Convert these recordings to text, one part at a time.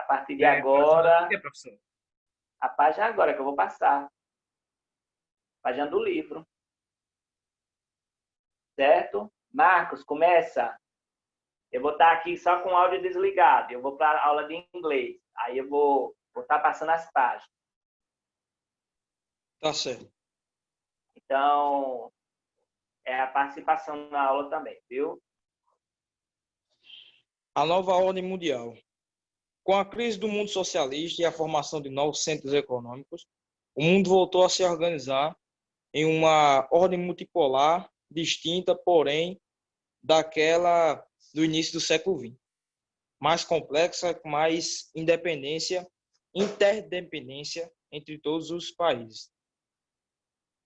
A partir de Professor, o agora, que é, professor? a página agora que eu vou passar. Página do livro. Certo? Marcos, começa. Eu vou estar aqui só com o áudio desligado. Eu vou para a aula de inglês. Aí eu vou estar passando as páginas. Tá certo. Então, é a participação na aula também, viu? A nova ordem mundial. Com a crise do mundo socialista e a formação de novos centros econômicos, o mundo voltou a se organizar em uma ordem multipolar distinta, porém, daquela do início do século XX. Mais complexa, com mais interdependência entre todos os países.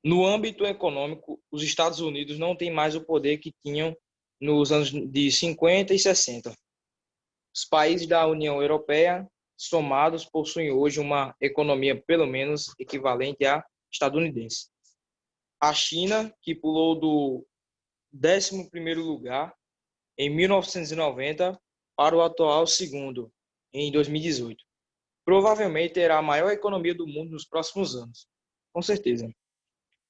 No âmbito econômico, os Estados Unidos não têm mais o poder que tinham nos anos de 50 e 60. Os países da União Europeia, somados, possuem hoje uma economia pelo menos equivalente à estadunidense. A China, que pulou do 11º lugar em 1990 para o atual segundo, em 2018. Provavelmente terá a maior economia do mundo nos próximos anos. Com certeza.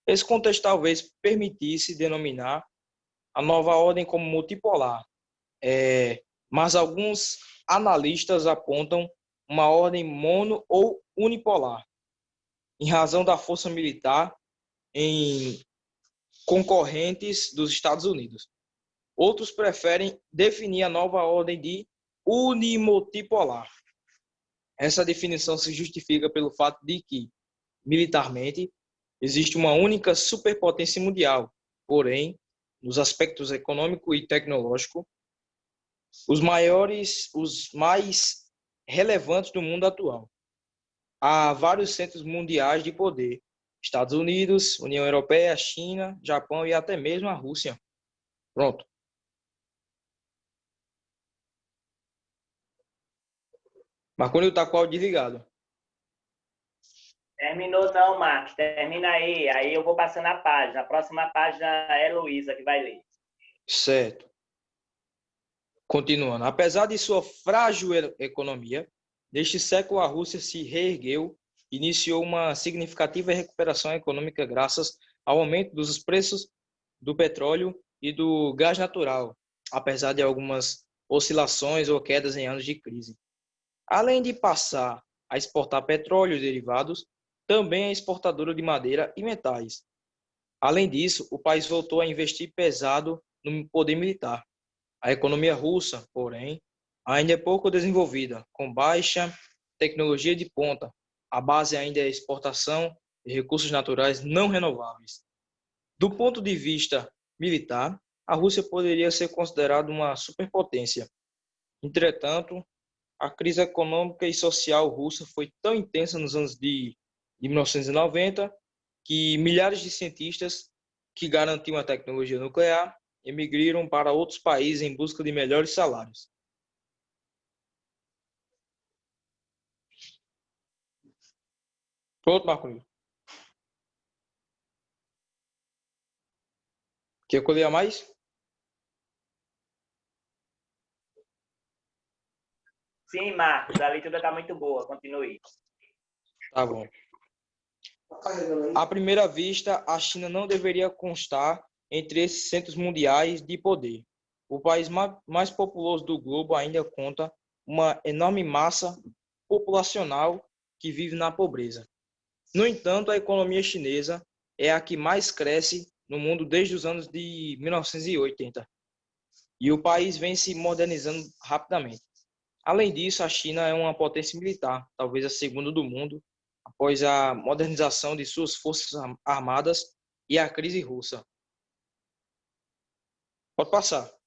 Esse contexto talvez permitisse denominar a nova ordem como multipolar, mas alguns analistas apontam uma ordem mono ou unipolar, em razão da força militar em concorrentes dos Estados Unidos. Outros preferem definir a nova ordem de unimultipolar. Essa definição se justifica pelo fato de que, militarmente, existe uma única superpotência mundial, porém, nos aspectos econômico e tecnológico, os mais relevantes do mundo atual. Há vários centros mundiais de poder: Estados Unidos, União Europeia, China, Japão e até mesmo a Rússia. Pronto. Marconi está com o áudio desligado. Terminou não, Marcos. Termina aí. Aí eu vou passando a página. A próxima página é Luísa que vai ler. Certo. Continuando. Apesar de sua frágil economia, neste século a Rússia se reergueu e iniciou uma significativa recuperação econômica graças ao aumento dos preços do petróleo e do gás natural, apesar de algumas oscilações ou quedas em anos de crise. Além de passar a exportar petróleo e derivados, também é exportadora de madeira e metais. Além disso, o país voltou a investir pesado no poder militar. A economia russa, porém, ainda é pouco desenvolvida, com baixa tecnologia de ponta. A base ainda é a exportação de recursos naturais não renováveis. Do ponto de vista militar, a Rússia poderia ser considerada uma superpotência. Entretanto, a crise econômica e social russa foi tão intensa nos anos de 1990 que milhares de cientistas que garantiam a tecnologia nuclear emigraram para outros países em busca de melhores salários. Pronto, Marco. Quer que eu leia mais? Sim, Marcos. A leitura está muito boa. Continue. Tá bom. À primeira vista, a China não deveria constar entre esses centros mundiais de poder. O país mais populoso do globo ainda conta uma enorme massa populacional que vive na pobreza. No entanto, a economia chinesa é a que mais cresce no mundo desde os anos de 1980. E o país vem se modernizando rapidamente. Além disso, a China é uma potência militar, talvez a segunda do mundo, após a modernização de suas forças armadas e a crise russa. Pode passar.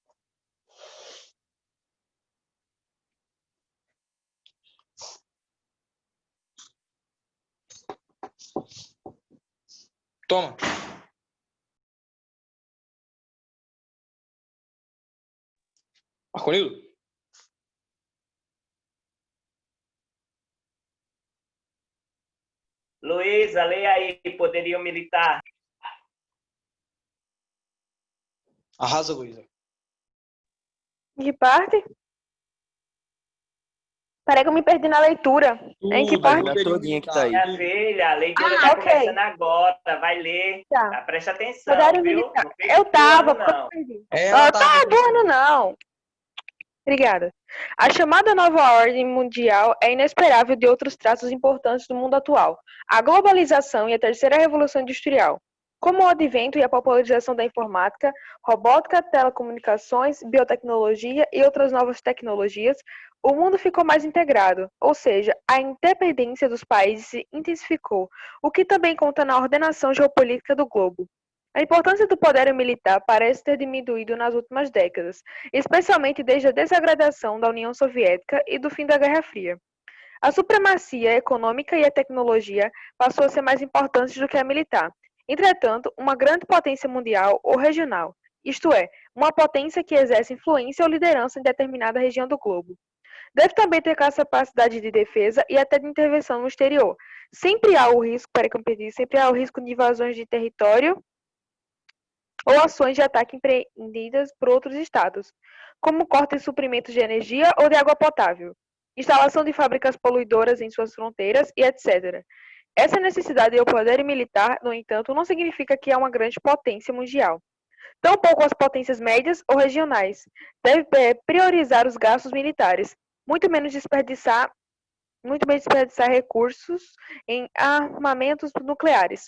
Toma. Marconildo? Luísa, leia aí. Poderio militar. Arrasa, Luísa. De parte? Peraí que eu me perdi na leitura. Em que Tudo, parte? Na poderio todinha que tá militar, aí. Minha tudo. filha, a leitura Ah, está ok. começando agora. Vai ler. Tá. Tá? Presta atenção, Poder viu? militar. Não fica Eu tava, voando, porque eu me não. perdi. Ela Ah, estava tá voando, pensando. não. Obrigada. A chamada nova ordem mundial é inesperável de outros traços importantes do mundo atual: a globalização e a terceira revolução industrial. Como o advento e a popularização da informática, robótica, telecomunicações, biotecnologia e outras novas tecnologias, o mundo ficou mais integrado, ou seja, a independência dos países se intensificou, o que também conta na ordenação geopolítica do globo. A importância do poder militar parece ter diminuído nas últimas décadas, especialmente desde a desagradação da União Soviética e do fim da Guerra Fria. A supremacia econômica e a tecnologia passou a ser mais importantes do que a militar. Entretanto, uma grande potência mundial ou regional, isto é, uma potência que exerce influência ou liderança em determinada região do globo, deve também ter capacidade de defesa e até de intervenção no exterior. Sempre há o risco, peraí que eu perdi, sempre há o risco de invasões de território ou ações de ataque empreendidas por outros estados, como corte de suprimentos de energia ou de água potável, instalação de fábricas poluidoras em suas fronteiras e etc. Essa necessidade de poder militar, no entanto, não significa que há uma grande potência mundial. Tampouco as potências médias ou regionais devem priorizar os gastos militares, muito menos desperdiçar recursos em armamentos nucleares.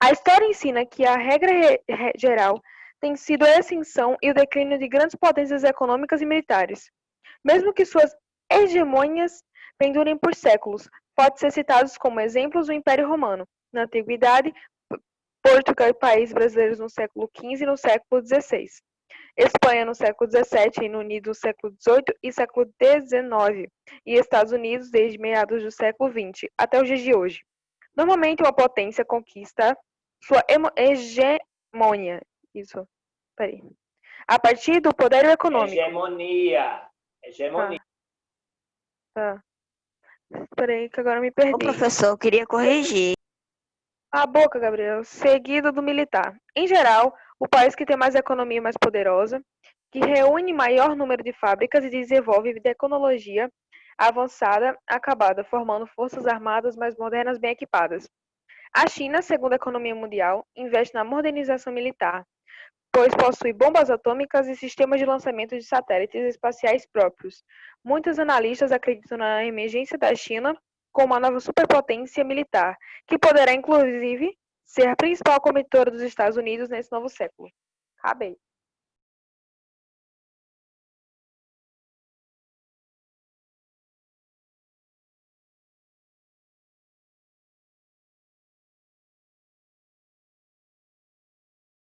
A história ensina que a regra geral tem sido a ascensão e o declínio de grandes potências econômicas e militares. Mesmo que suas hegemonias pendurem por séculos, pode ser citados como exemplos o Império Romano, na Antiguidade, Portugal e países brasileiros no século XV e no século XVI, Espanha no século XVII, Reino Unido no século XVIII e século XIX, e Estados Unidos desde meados do século XX até os dias de hoje. Normalmente, uma potência conquista sua hegemonia. Isso. Peraí. A partir do poder econômico. Hegemonia. Hegemonia. Tá. Peraí, que agora eu me Ô, perdi. professor, eu queria corrigir. A boca, Gabriel. Seguido do militar. Em geral, o país que tem mais economia mais poderosa, que reúne maior número de fábricas e desenvolve tecnologia avançada acabada, formando forças armadas mais modernas bem equipadas. A China, segundo a economia mundial, investe na modernização militar, pois possui bombas atômicas e sistemas de lançamento de satélites espaciais próprios. Muitos analistas acreditam na emergência da China como uma nova superpotência militar, que poderá, inclusive, ser a principal competidora dos Estados Unidos nesse novo século. Acabei.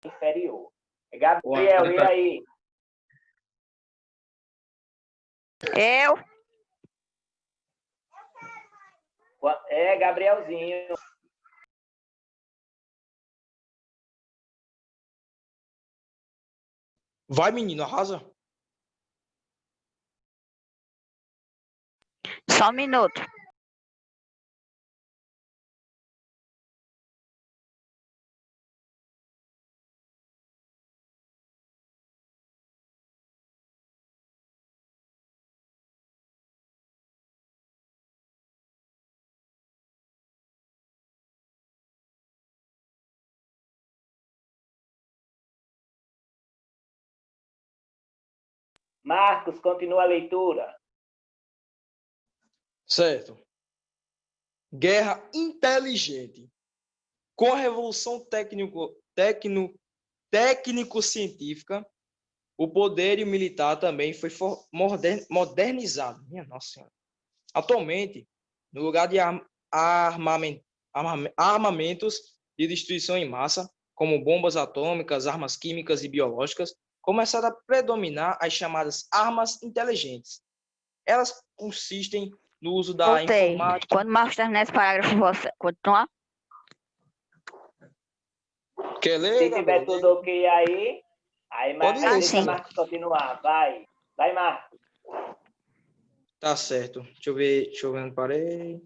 Inferior. Gabriel, e aí? Eu? É, Gabrielzinho. Vai, menino, arrasa. Só um minuto. Marcos, continua a leitura. Certo. Guerra inteligente. Com a revolução técnico-científica, o poder militar também foi modernizado. Minha Nossa Senhora. Atualmente, no lugar de armamentos de destruição em massa, como bombas atômicas, armas químicas e biológicas, começaram a predominar as chamadas armas inteligentes. Elas consistem no uso da Voltei. informática. Quando o Marcos terminar esse parágrafo, você continuar? Quer ler, Se tiver Gabriel? tudo ok aí Pode mas ler, deixa sim. Marcos continuar. Vai. Vai, Marcos. Tá certo. Deixa eu ver onde parei.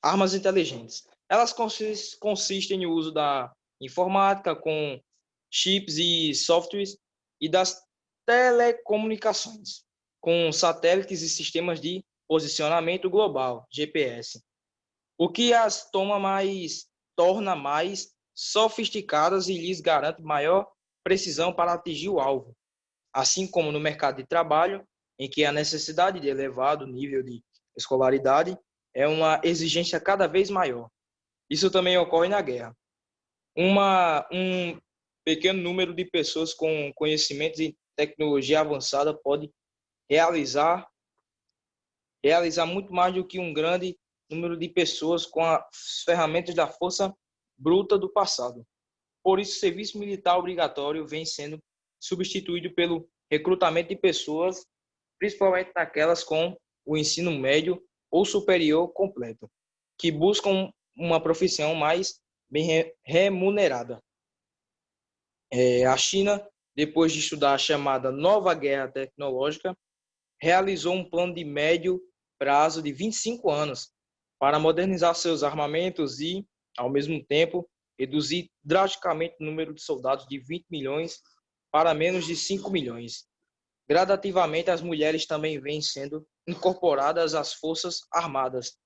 Armas inteligentes. Elas consistem no uso da informática com chips e softwares e das telecomunicações, com satélites e sistemas de posicionamento global, GPS, o que as torna mais sofisticadas e lhes garante maior precisão para atingir o alvo, assim como no mercado de trabalho, em que a necessidade de elevado nível de escolaridade é uma exigência cada vez maior. Isso também ocorre na guerra. Um pequeno número de pessoas com conhecimentos e tecnologia avançada pode realizar muito mais do que um grande número de pessoas com as ferramentas da força bruta do passado. Por isso, o serviço militar obrigatório vem sendo substituído pelo recrutamento de pessoas, principalmente naquelas com o ensino médio ou superior completo, que buscam uma profissão mais bem remunerada. A China, depois de estudar a chamada Nova Guerra Tecnológica, realizou um plano de médio prazo de 25 anos para modernizar seus armamentos e, ao mesmo tempo, reduzir drasticamente o número de soldados de 20 milhões para menos de 5 milhões. Gradativamente, as mulheres também vêm sendo incorporadas às forças armadas,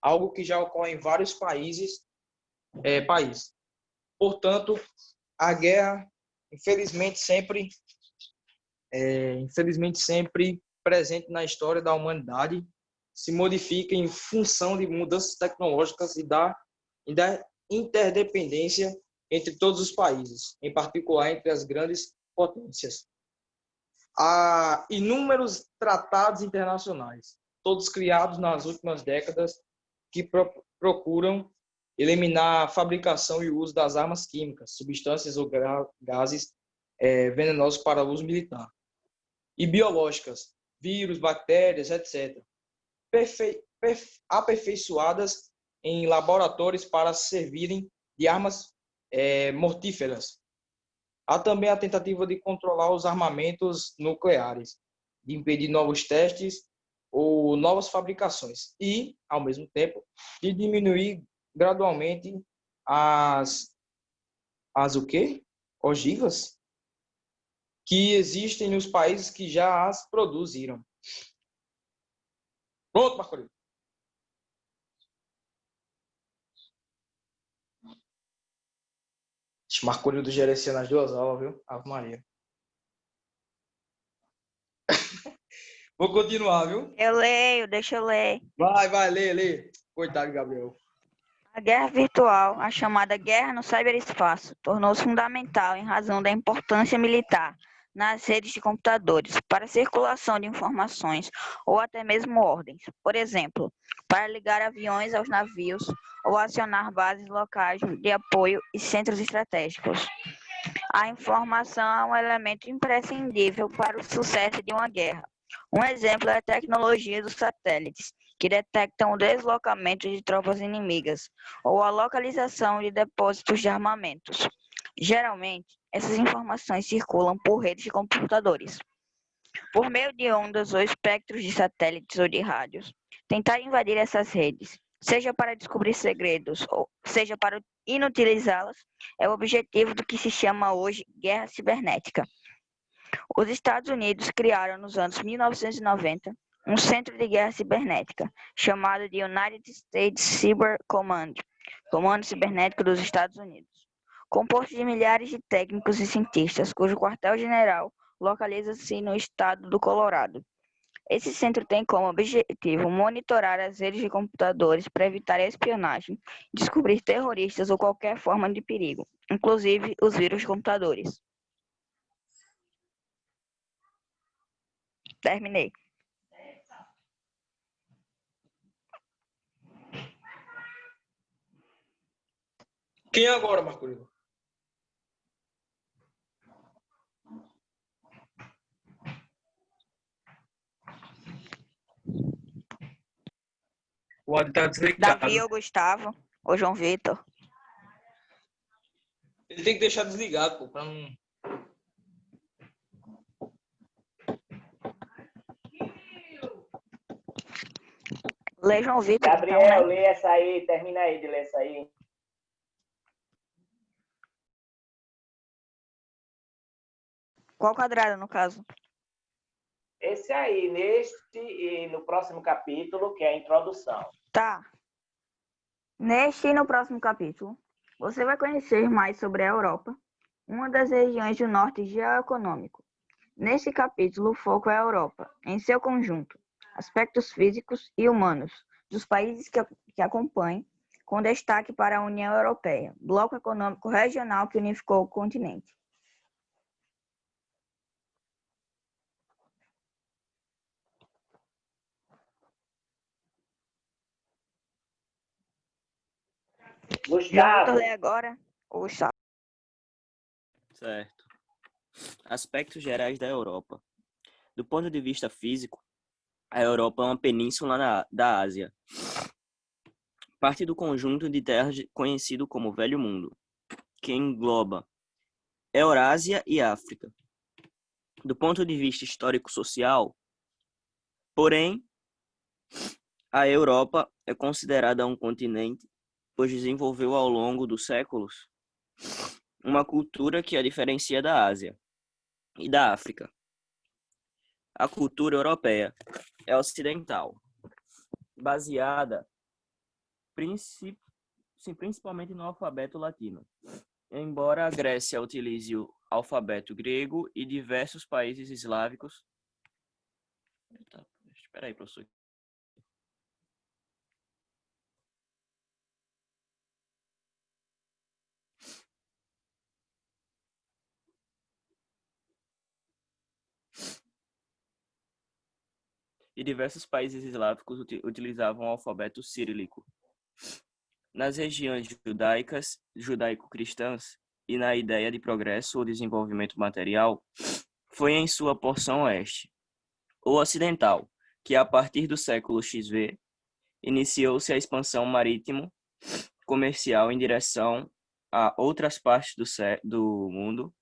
algo que já ocorre em vários países. Portanto, a guerra, infelizmente, sempre presente na história da humanidade, se modifica em função de mudanças tecnológicas e da interdependência entre todos os países, em particular entre as grandes potências. Há inúmeros tratados internacionais, todos criados nas últimas décadas, que procuram eliminar a fabricação e o uso das armas químicas, substâncias ou gases venenosos para uso militar, e biológicas, vírus, bactérias, etc., aperfeiçoadas em laboratórios para servirem de armas mortíferas. Há também a tentativa de controlar os armamentos nucleares, de impedir novos testes ou novas fabricações e, ao mesmo tempo, de diminuir gradualmente as ogivas que existem nos países que já as produziram. Pronto, Marcolino. Marcolino do gerencia nas 2 aulas, viu? Ave Maria. Vou continuar, viu? Eu leio, deixa eu ler. Vai, lê. Coitado, Gabriel. A guerra virtual, a chamada guerra no ciberespaço, tornou-se fundamental em razão da importância militar nas redes de computadores para a circulação de informações ou até mesmo ordens. Por exemplo, para ligar aviões aos navios ou acionar bases locais de apoio e centros estratégicos. A informação é um elemento imprescindível para o sucesso de uma guerra. Um exemplo é a tecnologia dos satélites, que detectam o deslocamento de tropas inimigas ou a localização de depósitos de armamentos. Geralmente, essas informações circulam por redes de computadores. Por meio de ondas ou espectros de satélites ou de rádios, tentar invadir essas redes, seja para descobrir segredos ou seja para inutilizá-las, é o objetivo do que se chama hoje guerra cibernética. Os Estados Unidos criaram nos anos 1990 um centro de guerra cibernética, chamado de United States Cyber Command, Comando Cibernético dos Estados Unidos, composto de milhares de técnicos e cientistas, cujo quartel-general localiza-se no estado do Colorado. Esse centro tem como objetivo monitorar as redes de computadores para evitar espionagem, descobrir terroristas ou qualquer forma de perigo, inclusive os vírus de computadores. Terminei. Quem é agora, Marcolino? O áudio está desligado. Davi ou Gustavo ou João Vitor. Ele tem que deixar desligado, pô, para não... Lê João Vitor, Gabriel, então, né? lê essa aí, termina aí de ler essa aí. Qual quadrado, no caso? esse aí, neste e no próximo capítulo, que é a introdução. Tá. Neste e no próximo capítulo, você vai conhecer mais sobre a Europa, uma das regiões do norte geoeconômico. Neste capítulo, o foco é a Europa, em seu conjunto, aspectos físicos e humanos dos países que acompanham, com destaque para a União Europeia, bloco econômico regional que unificou o continente. João Vitor Gustavo, lê agora o Gustavo. Certo. Aspectos gerais da Europa. Do ponto de vista físico, a Europa é uma península da Ásia. Parte do conjunto de terras conhecido como Velho Mundo, que engloba Eurásia e África. Do ponto de vista histórico-social, porém, a Europa é considerada um continente, pois desenvolveu ao longo dos séculos uma cultura que a diferencia da Ásia e da África. A cultura europeia é ocidental, baseada principalmente no alfabeto latino. Embora a Grécia utilize o alfabeto grego e diversos países eslávicos. Espera aí, professor. E diversos países eslávicos utilizavam o alfabeto cirílico. Nas regiões judaicas, judaico-cristãs, e na ideia de progresso ou desenvolvimento material, foi em sua porção oeste, ou ocidental, que a partir do século XV, iniciou-se a expansão marítimo-comercial em direção a outras partes do mundo,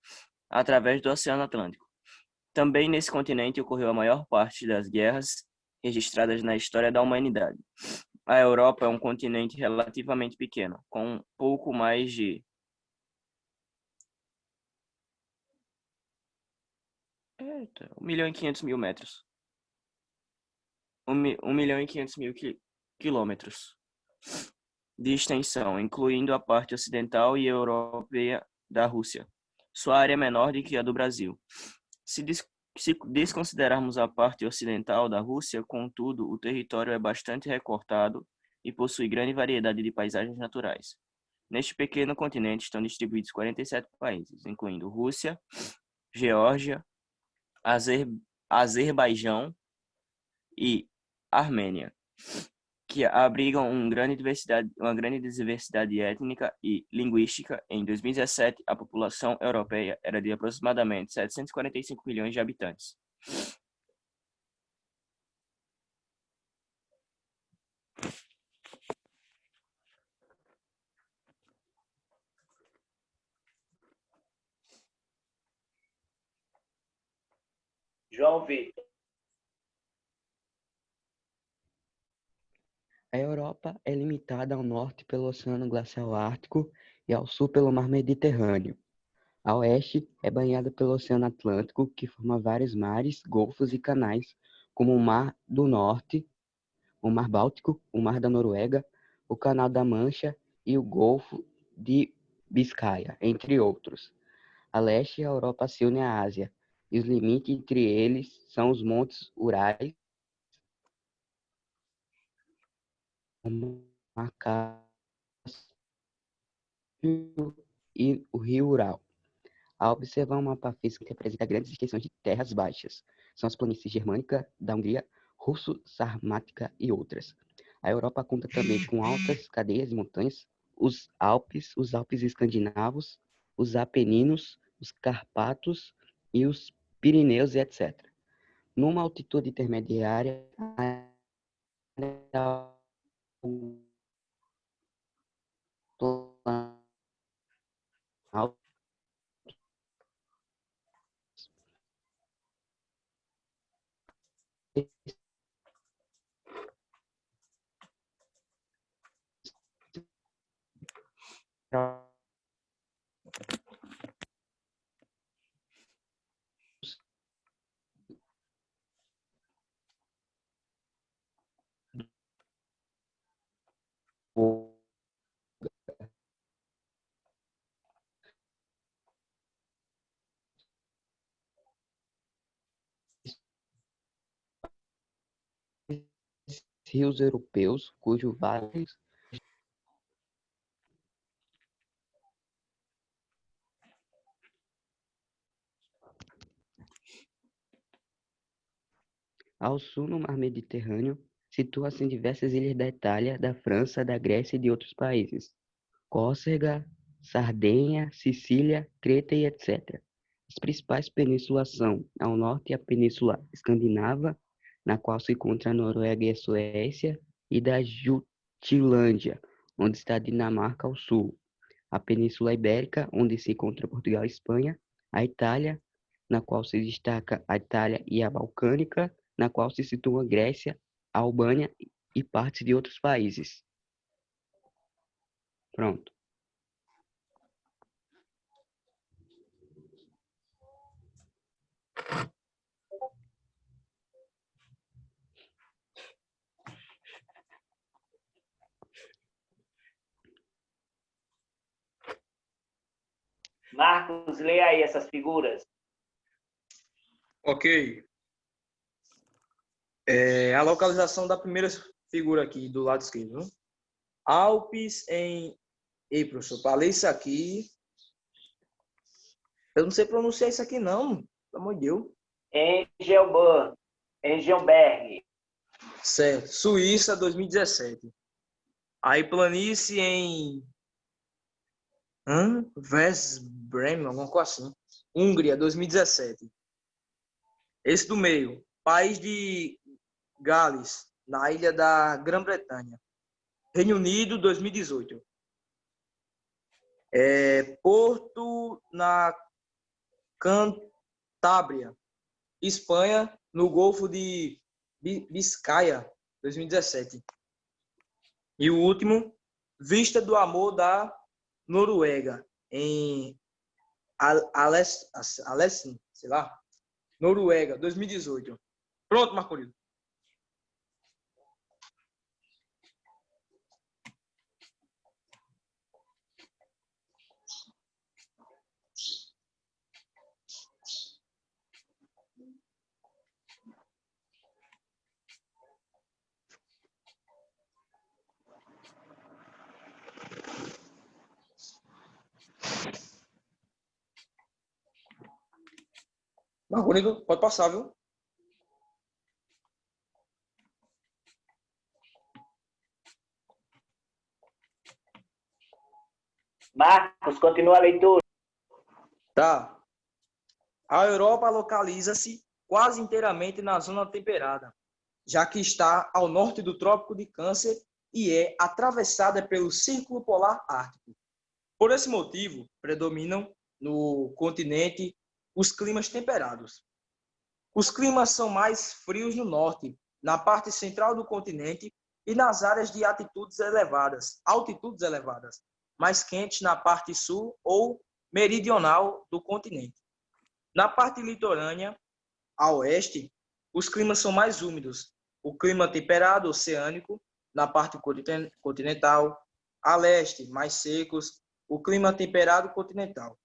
através do Oceano Atlântico. Também nesse continente ocorreu a maior parte das guerras registradas na história da humanidade. A Europa é um continente relativamente pequeno, com pouco mais de 1.500.000 metros. 1.500.000 quilômetros de extensão, incluindo a parte ocidental e europeia da Rússia. Sua área é menor do que a do Brasil. Se desconsiderarmos a parte ocidental da Rússia, contudo, o território é bastante recortado e possui grande variedade de paisagens naturais. Neste pequeno continente estão distribuídos 47 países, incluindo Rússia, Geórgia, Azerbaijão e Armênia, que abrigam uma grande diversidade étnica e linguística. Em 2017, a população europeia era de aproximadamente 745 milhões de habitantes. João Vitor. A Europa é limitada ao norte pelo Oceano Glacial Ártico e ao sul pelo Mar Mediterrâneo. A oeste é banhada pelo Oceano Atlântico, que forma vários mares, golfos e canais, como o Mar do Norte, o Mar Báltico, o Mar da Noruega, o Canal da Mancha e o Golfo de Biscaia, entre outros. A leste, a Europa se une à Ásia, e os limites entre eles são os Montes Urais, Cáspio e o Rio Ural. Ao observar um mapa físico que apresenta grandes extensões de terras baixas, são as planícies germânica, da Hungria, russo-sarmática e outras. A Europa conta também com altas cadeias de montanhas, os Alpes escandinavos, os Apeninos, os Carpatos e os Pirineus, etc. Numa altitude intermediária, rios europeus, cujos vales ao sul no mar Mediterrâneo, situa-se em diversas ilhas da Itália, da França, da Grécia e de outros países. Córcega, Sardenha, Sicília, Creta e etc. As principais penínsulas são, ao norte, a Península Escandinava, na qual se encontra a Noruega e a Suécia, e da Jutlândia, onde está a Dinamarca ao sul. A Península Ibérica, onde se encontra Portugal e Espanha. A Itália, na qual se destaca a Itália e a Balcânica, na qual se situa a Grécia, a Albânia e partes de outros países. Pronto. Marcos, lê aí essas figuras. Ok. A localização da primeira figura aqui, do lado esquerdo. Né? Alpes em... Ei, professor, falei isso aqui. Eu não sei pronunciar isso aqui, não. Pelo amor de Deus. Engelberg. Certo. Suíça, 2017. Aí, planície em... Vesbrem, alguma coisa assim. Hungria, 2017. Esse do meio. País de Gales, na ilha da Grã-Bretanha. Reino Unido, 2018. Porto, na Cantábria. Espanha, no Golfo de Biscaia, 2017. E o último, Vista do Amor da Noruega, em Alessin, sei lá, Noruega, 2018. Pronto, Marcolino. Marcolino, pode passar, viu? Marcos, continua a leitura. Tá. A Europa localiza-se quase inteiramente na zona temperada, já que está ao norte do Trópico de Câncer e é atravessada pelo Círculo Polar Ártico. Por esse motivo, predominam no continente os climas temperados. Os climas são mais frios no norte, na parte central do continente e nas áreas de altitudes elevadas, mais quentes na parte sul ou meridional do continente. Na parte litorânea, a oeste, os climas são mais úmidos. O clima temperado oceânico, na parte continental, a leste, mais secos, o clima temperado continental.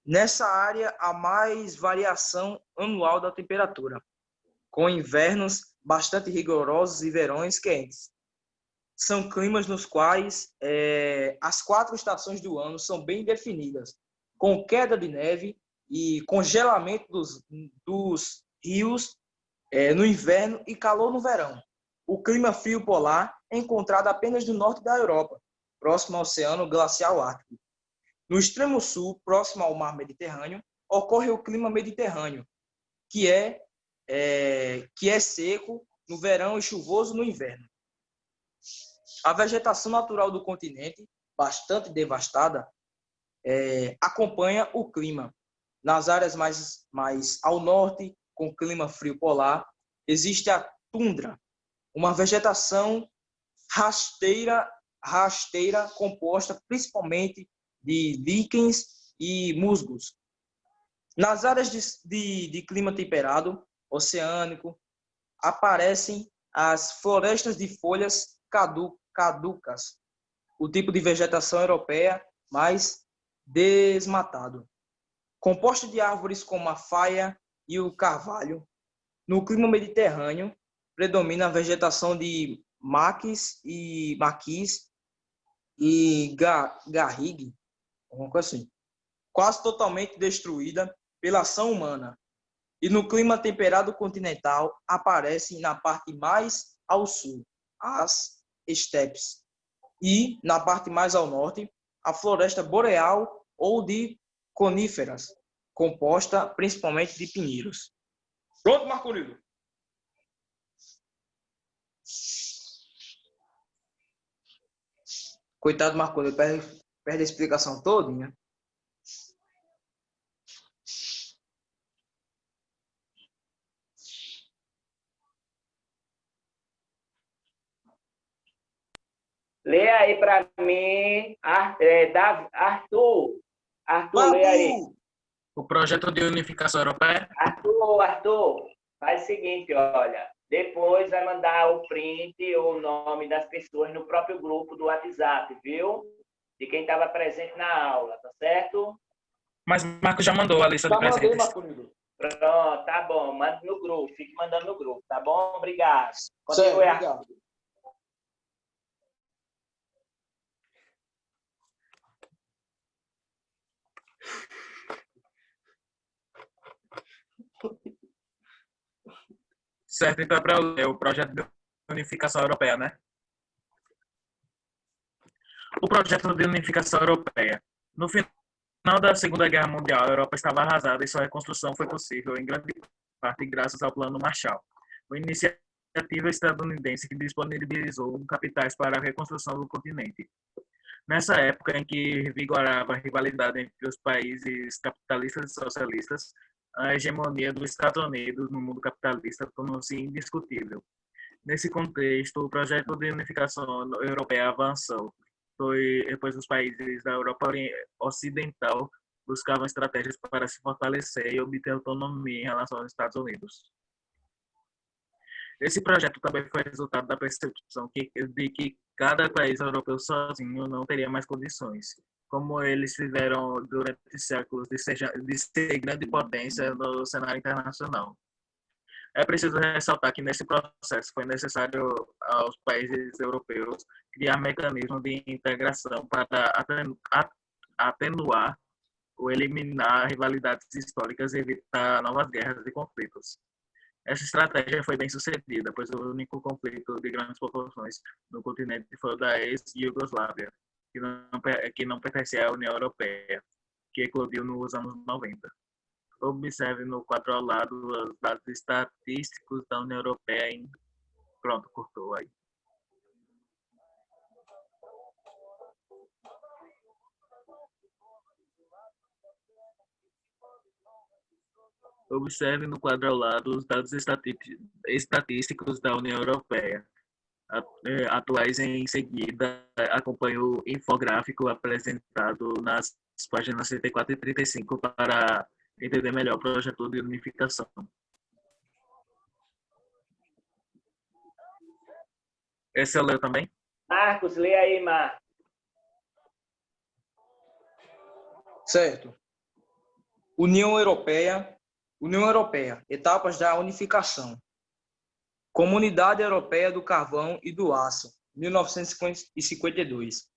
Nessa área, há mais variação anual da temperatura, com invernos bastante rigorosos e verões quentes. São climas nos quais as 4 estações do ano são bem definidas, com queda de neve e congelamento dos rios no inverno e calor no verão. O clima frio polar é encontrado apenas no norte da Europa, próximo ao Oceano Glacial Ártico. No extremo sul, próximo ao Mar Mediterrâneo, ocorre o clima mediterrâneo, que é seco no verão e chuvoso no inverno. A vegetação natural do continente, bastante devastada, acompanha o clima. Nas áreas mais ao norte, com clima frio polar, existe a tundra, uma vegetação rasteira composta principalmente de líquens e musgos. Nas áreas de clima temperado, oceânico, aparecem as florestas de folhas caducas, o tipo de vegetação europeia mais desmatado, composto de árvores como a faia e o carvalho. No clima mediterrâneo, predomina a vegetação de maquis e garrigue, alguma coisa assim, quase totalmente destruída pela ação humana. E no clima temperado continental aparecem na parte mais ao sul as estepes e na parte mais ao norte a floresta boreal ou de coníferas, composta principalmente de pinheiros. Pronto, Marcolino? Coitado do Marcolino, perde a explicação toda, né? Lê aí para mim, Arthur. Arthur, lê aí. O projeto de unificação europeia. Arthur, faz o seguinte, olha. Depois vai mandar o print ou o nome das pessoas no próprio grupo do WhatsApp, viu? De quem estava presente na aula, tá certo? Mas Marcos já mandou a lista de presentes. Pronto, tá bom. Manda no grupo, fique mandando no grupo, tá bom? Obrigado. Continue, Arthur. Certo, então é para eu ler o projeto de unificação europeia, né? O projeto de unificação europeia. No final da Segunda Guerra Mundial, a Europa estava arrasada e sua reconstrução foi possível, em grande parte, graças ao Plano Marshall, uma iniciativa estadunidense que disponibilizou capitais para a reconstrução do continente. Nessa época em que vigorava a rivalidade entre os países capitalistas e socialistas, a hegemonia dos Estados Unidos no mundo capitalista tornou-se indiscutível. Nesse contexto, o projeto de unificação europeia avançou, pois os países da Europa Ocidental buscavam estratégias para se fortalecer e obter autonomia em relação aos Estados Unidos. Esse projeto também foi resultado da percepção de que cada país europeu sozinho não teria mais condições, como eles tiveram durante séculos de ser grande potência no cenário internacional. É preciso ressaltar que nesse processo foi necessário aos países europeus criar mecanismos de integração para atenuar ou eliminar rivalidades históricas e evitar novas guerras e conflitos. Essa estratégia foi bem sucedida, pois o único conflito de grandes proporções no continente foi o da ex-Iugoslávia, que não pertencia à União Europeia, que eclodiu nos anos 90. Observe no quadro ao lado os dados estatísticos da União Europeia. Pronto, cortou aí. Observe no quadro ao lado os dados estatísticos da União Europeia. Atuais em seguida, acompanhe o infográfico apresentado nas páginas 34 e 35 para entender melhor o projeto de unificação. Esse eu leio também? Marcos, lê aí, Marcos. Certo. União Europeia, etapas da unificação. Comunidade Europeia do Carvão e do Aço, 1952.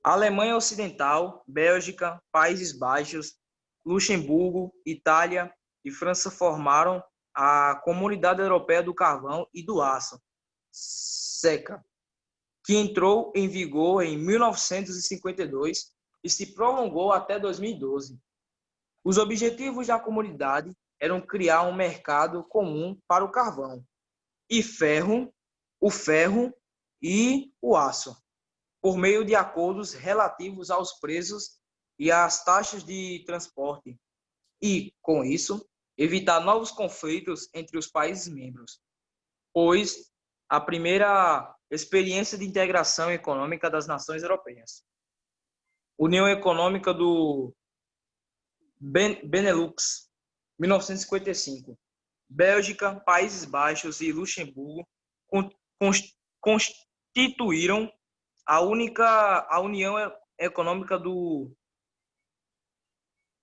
Alemanha Ocidental, Bélgica, Países Baixos, Luxemburgo, Itália e França formaram a Comunidade Europeia do Carvão e do Aço, CECA, que entrou em vigor em 1952 e se prolongou até 2012. Os objetivos da comunidade eram criar um mercado comum para o carvão, o ferro e o aço, por meio de acordos relativos aos preços e às taxas de transporte, e, com isso, evitar novos conflitos entre os países membros, pois a primeira experiência de integração econômica das nações europeias. União Econômica do Benelux, 1955. Bélgica, Países Baixos e Luxemburgo constituíram a União Econômica do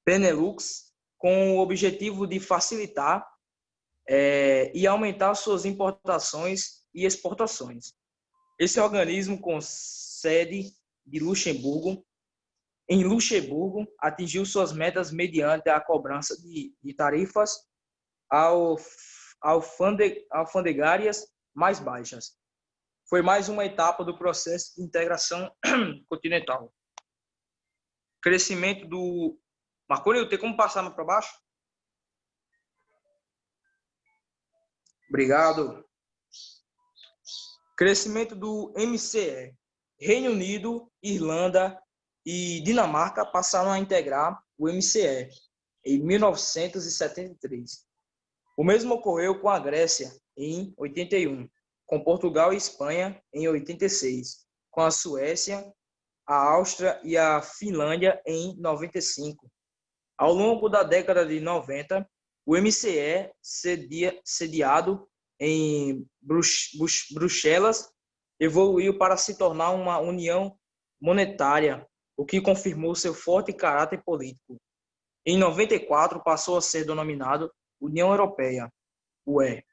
Benelux com o objetivo de facilitar e aumentar suas importações e exportações. Esse organismo, com sede em Luxemburgo, atingiu suas metas mediante a cobrança de tarifas alfandegárias mais baixas. Foi mais uma etapa do processo de integração continental. Crescimento do... Marconi, tem como passar mais para baixo? Obrigado. Crescimento do MCE. Reino Unido, Irlanda e Dinamarca passaram a integrar o MCE em 1973. O mesmo ocorreu com a Grécia em 81, com Portugal e Espanha em 86, com a Suécia, a Áustria e a Finlândia em 95. Ao longo da década de 90, o MCE, sediado em Bruxelas, evoluiu para se tornar uma união monetária, o que confirmou seu forte caráter político. Em 94, passou a ser denominado União Europeia, UE,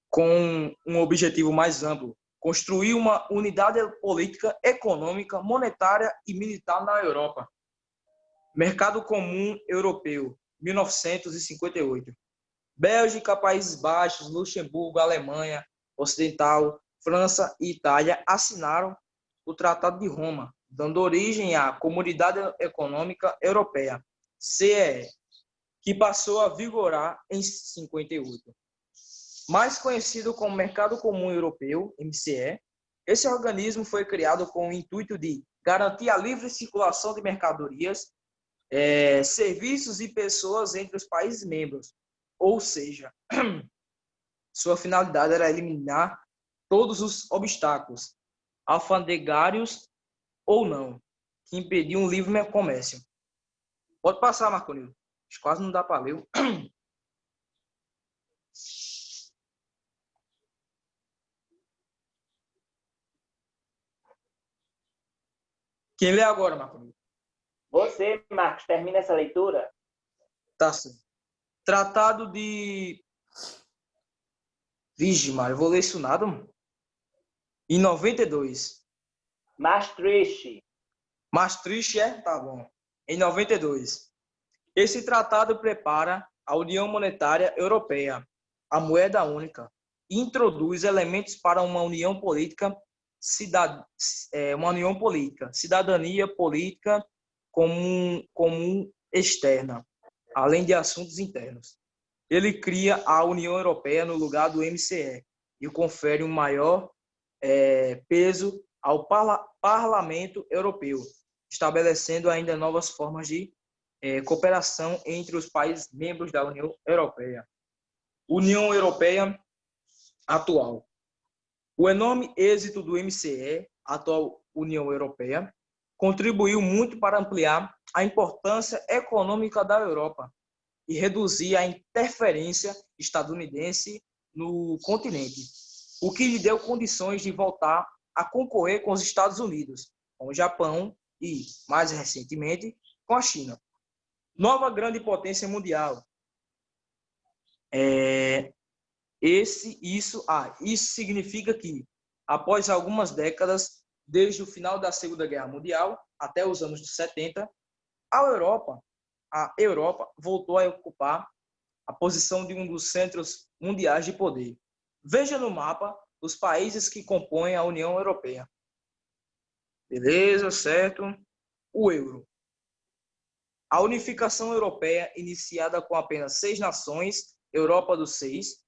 com um objetivo mais amplo: construir uma unidade política, econômica, monetária e militar na Europa. Mercado Comum Europeu, 1958. Bélgica, Países Baixos, Luxemburgo, Alemanha Ocidental, França e Itália assinaram o Tratado de Roma, dando origem à Comunidade Econômica Europeia, CEE, que passou a vigorar em 58. Mais conhecido como Mercado Comum Europeu, MCE, esse organismo foi criado com o intuito de garantir a livre circulação de mercadorias, serviços e pessoas entre os países membros. Ou seja, sua finalidade era eliminar todos os obstáculos, alfandegários ou não, que impediam o livre comércio. Pode passar, Marconil. Quase não dá para ler. Quem lê agora, Marconil? Você, Marcos, termina essa leitura? Tá certo. Tratado de... Vixe, Mário, eu vou ler isso nada, mano. Em 92. Maastricht. Maastricht, Tá bom. Em 92. Esse tratado prepara a União Monetária Europeia, a moeda única, e introduz elementos para uma união política, cidadania política comum externa, além de assuntos internos. Ele cria a União Europeia no lugar do MCE e confere um maior peso ao Parlamento Europeu, estabelecendo ainda novas formas de cooperação entre os países membros da União Europeia. União Europeia atual. O enorme êxito do MCE, atual União Europeia, contribuiu muito para ampliar a importância econômica da Europa e reduzir a interferência estadunidense no continente, o que lhe deu condições de voltar a concorrer com os Estados Unidos, com o Japão e, mais recentemente, com a China. Nova grande potência mundial. Isso significa que, após algumas décadas, desde o final da Segunda Guerra Mundial até os anos 70, a Europa voltou a ocupar a posição de um dos centros mundiais de poder. Veja no mapa os países que compõem a União Europeia. Beleza, certo? O euro. A unificação europeia, iniciada com apenas 6 nações, Europa dos 6,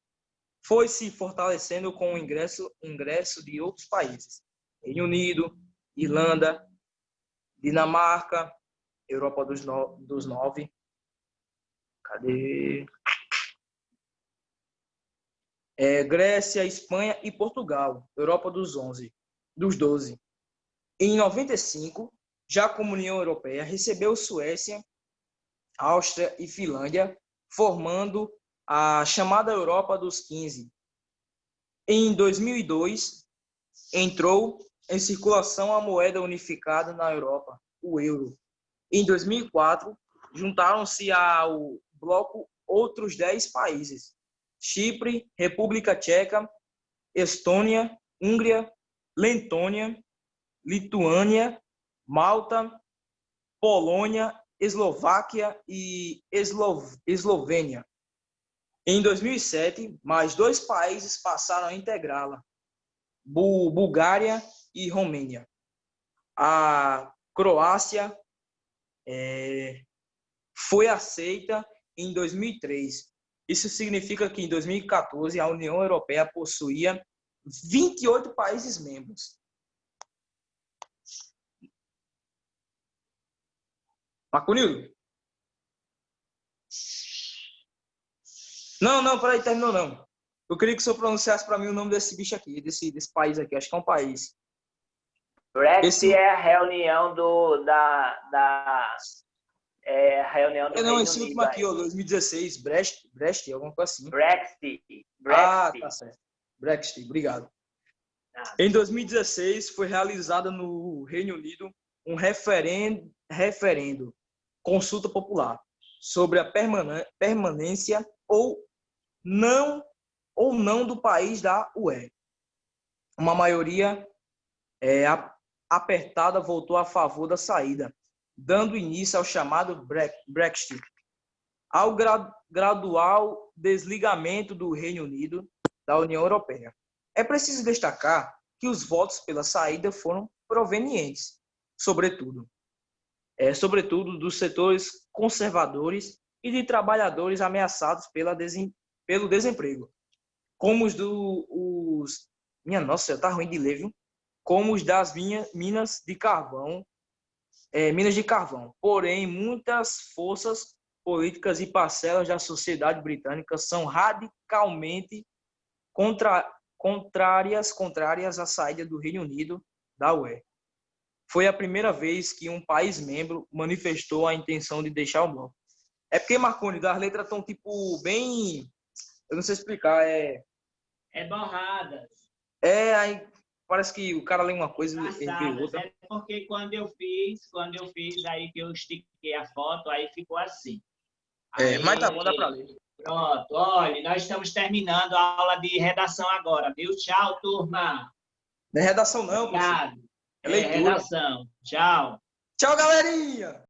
foi se fortalecendo com o ingresso de outros países. Reino Unido, Irlanda, Dinamarca, Europa dos 9. Cadê? Grécia, Espanha e Portugal, Europa dos 12. Em 95, já como União Europeia, recebeu Suécia, Áustria e Finlândia, formando a chamada Europa dos 15. Em 2002, entrou em circulação a moeda unificada na Europa, o euro. Em 2004, juntaram-se ao bloco outros 10 países, Chipre, República Tcheca, Estônia, Hungria, Letônia, Lituânia, Malta, Polônia, Eslováquia e Eslovênia. Em 2007, mais 2 países passaram a integrá-la: Bulgária e Romênia. A Croácia foi aceita em 2003. Isso significa que em 2014 a União Europeia possuía 28 países membros. Marconildo? Não, peraí, terminou não. Eu queria que o senhor pronunciasse para mim o nome desse bicho aqui, desse país aqui. Acho que é um país. Brexit é a reunião reunião do Não, Reino esse Unido último aqui, aí. ó, 2016, Brexit, alguma coisa assim. Brexit. Ah, tá certo. Brexit, obrigado. Ah. Em 2016, foi realizada no Reino Unido um referendo, consulta popular, sobre a permanência ou não do país da UE. Uma maioria apertada votou a favor da saída, dando início ao chamado Brexit, ao gradual desligamento do Reino Unido da União Europeia. É preciso destacar que os votos pela saída foram provenientes, sobretudo dos setores conservadores e de trabalhadores ameaçados pelo desemprego, como minha nossa, tá ruim de ler, viu? Como os das minas de carvão. Porém, muitas forças políticas e parcelas da sociedade britânica são radicalmente contrárias à saída do Reino Unido da UE. Foi a primeira vez que um país membro manifestou a intenção de deixar o bloco. É porque, Marconi, as letras estão tipo bem... Eu não sei explicar, borradas. Aí parece que o cara lê uma coisa e vê outra. É porque quando eu fiz, aí que eu estiquei a foto, aí ficou assim. Mas tá bom, dá pra ler. Pronto, olha, nós estamos terminando a aula de redação agora, viu? Tchau, turma. Não é redação não, professor. Obrigado. É leitura. Redação. Tchau. Tchau, galerinha!